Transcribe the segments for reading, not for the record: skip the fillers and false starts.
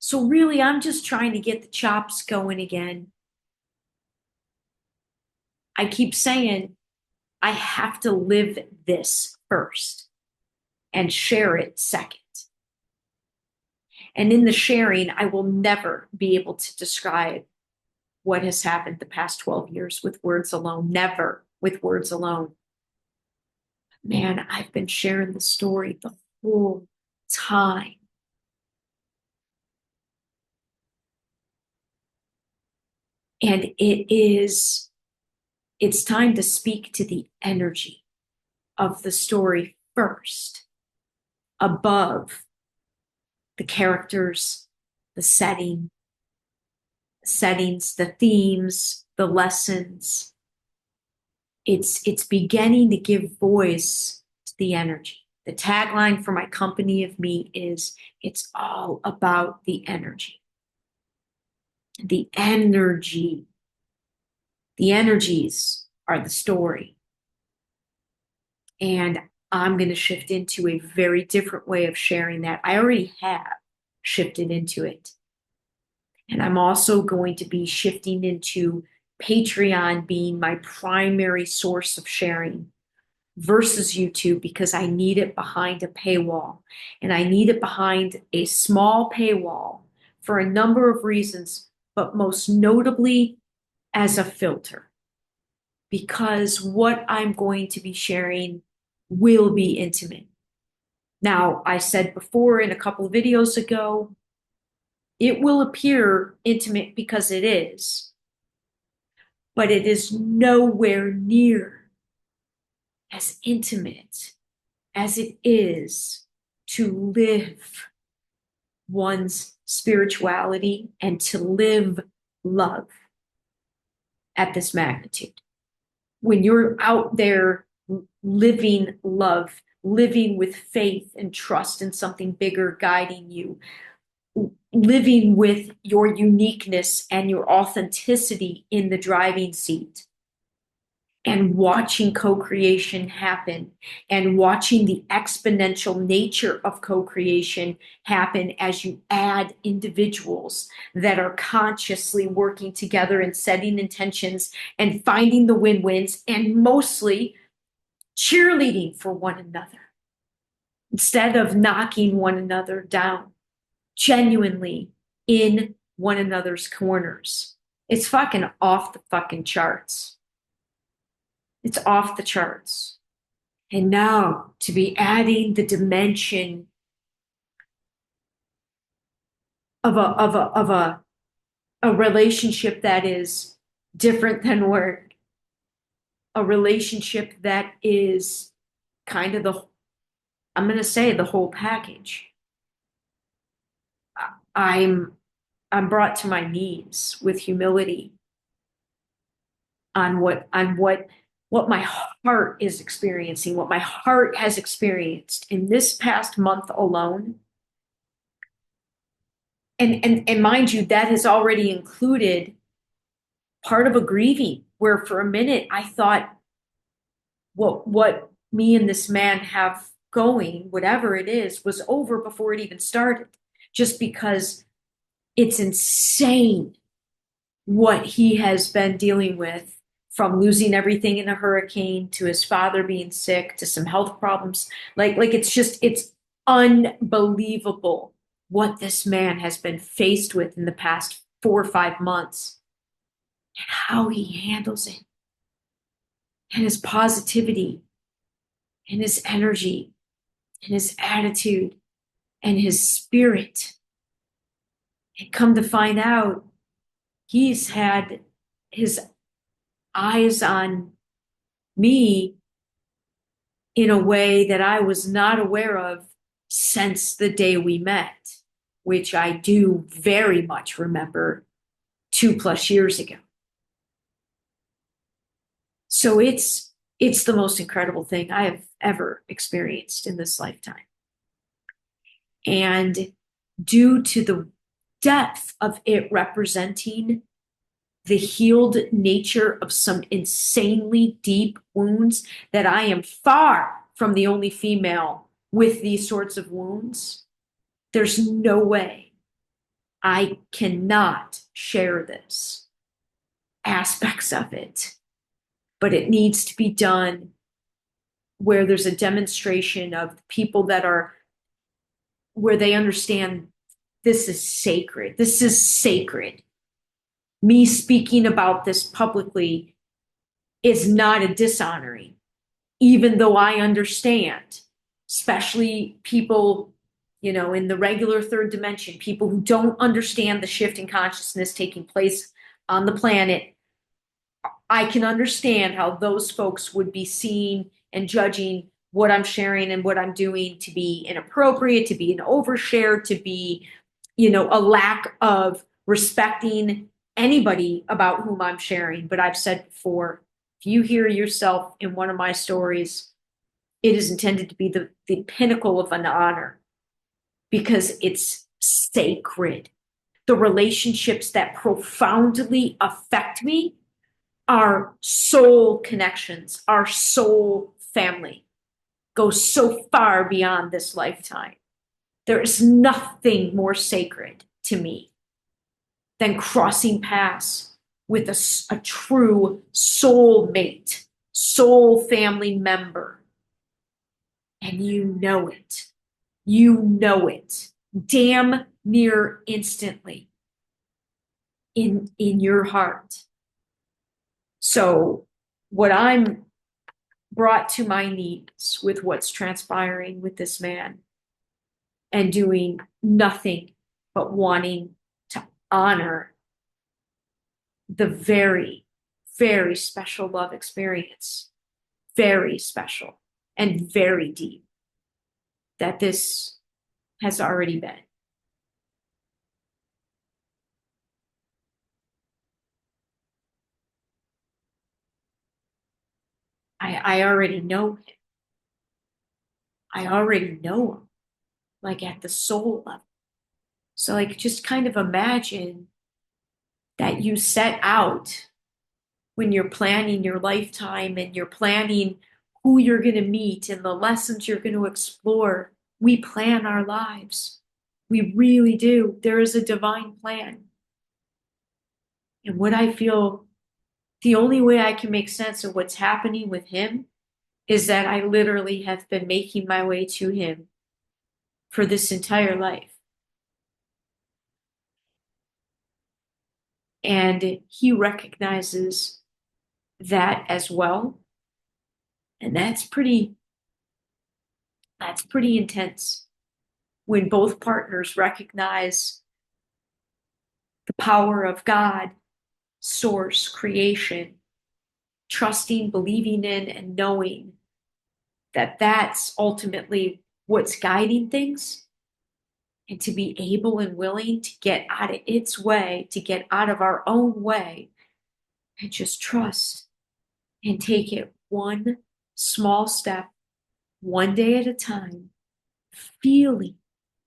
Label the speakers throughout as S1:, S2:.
S1: So really, I'm just trying to get the chops going again. I keep saying I have to live this first and share it second. And in the sharing, I will never be able to describe what has happened the past 12 years with words alone, never with words alone. Man, I've been sharing the story the whole time. And it's time to speak to the energy of the story first, above the characters, the settings, the themes, the lessons. It's beginning to give voice to the energy. The tagline for my company of me is it's all about the energy. The energy. The energies are the story. And I'm going to shift into a very different way of sharing that. I already have shifted into it. And I'm also going to be shifting into Patreon being my primary source of sharing versus YouTube because I need it behind a paywall. And I need it behind a small paywall for a number of reasons, but most notably as a filter. Because what I'm going to be sharing will be intimate. Now, I said before in a couple of videos ago, it will appear intimate because it is, but it is nowhere near as intimate as it is to live one's spirituality and to live love at this magnitude. When you're out there living love, living with faith and trust in something bigger guiding you, living with your uniqueness and your authenticity in the driving seat, and watching co-creation happen and watching the exponential nature of co-creation happen as you add individuals that are consciously working together and setting intentions and finding the win-wins and mostly cheerleading for one another instead of knocking one another down, genuinely in one another's corners. It's fucking off the fucking charts. It's off the charts. And now to be adding the dimension of a relationship that is different than work, a relationship that is kind of I'm going to say the whole package. I'm brought to my knees with humility on what my heart is experiencing, what my heart has experienced in this past month alone. And mind you, that has already included part of a grieving where for a minute I thought what me and this man have going, whatever it is, was over before it even started. Just because it's insane what he has been dealing with, from losing everything in a hurricane to his father being sick to some health problems. Like it's unbelievable what this man has been faced with in the past 4 or 5 months and how he handles it and his positivity and his energy and his attitude and his spirit. And come to find out, he's had his eyes on me in a way that I was not aware of since the day we met, which I do very much remember 2+ years ago. So it's the most incredible thing I have ever experienced in this lifetime. And due to the depth of it representing the healed nature of some insanely deep wounds, that I am far from the only female with these sorts of wounds. There's no way I cannot share this aspects of it, but it needs to be done where there's a demonstration of people that are where they understand this is sacred. This is sacred. Me speaking about this publicly is not a dishonoring, even though I understand, especially people, in the regular third dimension, people who don't understand the shift in consciousness taking place on the planet. I can understand how those folks would be seeing and judging what I'm sharing and what I'm doing to be inappropriate, to be an overshare, to be, a lack of respecting anybody about whom I'm sharing. But I've said before, if you hear yourself in one of my stories, it is intended to be the pinnacle of an honor because it's sacred. The relationships that profoundly affect me our soul connections, our soul family goes so far beyond this lifetime. There is nothing more sacred to me than crossing paths with a true soul mate, soul family member. And you know it. You know it. Damn near instantly in your heart. So what I'm brought to my knees with what's transpiring with this man and doing nothing but wanting to honor the very, very special love experience, very special and very deep that this has already been. I already know him. I already know him, like at the soul level. So, like, just kind of imagine that you set out when you're planning your lifetime and you're planning who you're going to meet and the lessons you're going to explore. We plan our lives. We really do. There is a divine plan. And what I feel, the only way I can make sense of what's happening with him is that I literally have been making my way to him for this entire life. And he recognizes that as well. And that's pretty intense when both partners recognize the power of God, source, creation, trusting, believing in, and knowing that that's ultimately what's guiding things. And to be able and willing to get out of its way, to get out of our own way, and just trust and take it one small step, one day at a time, feeling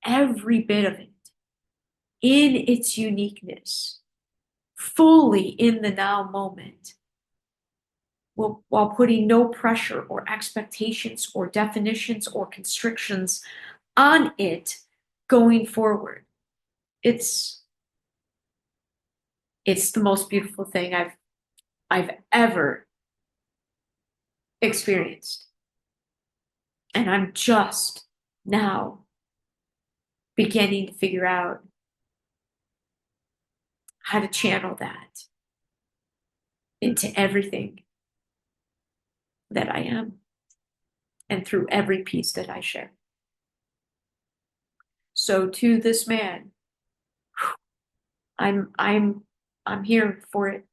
S1: every bit of it in its uniqueness, fully in the now moment, while putting no pressure or expectations or definitions or constrictions on it going forward. It's the most beautiful thing I've ever experienced. And I'm just now beginning to figure out how to channel that into everything that I am and through every piece that I share. So to this man, I'm here for it.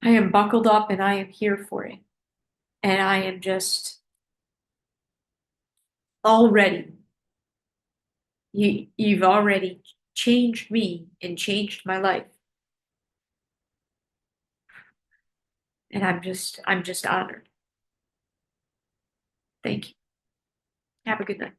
S1: I am buckled up and I am here for it. And I am just already, you've already changed me and changed my life. And I'm just honored. Thank you. Have a good night.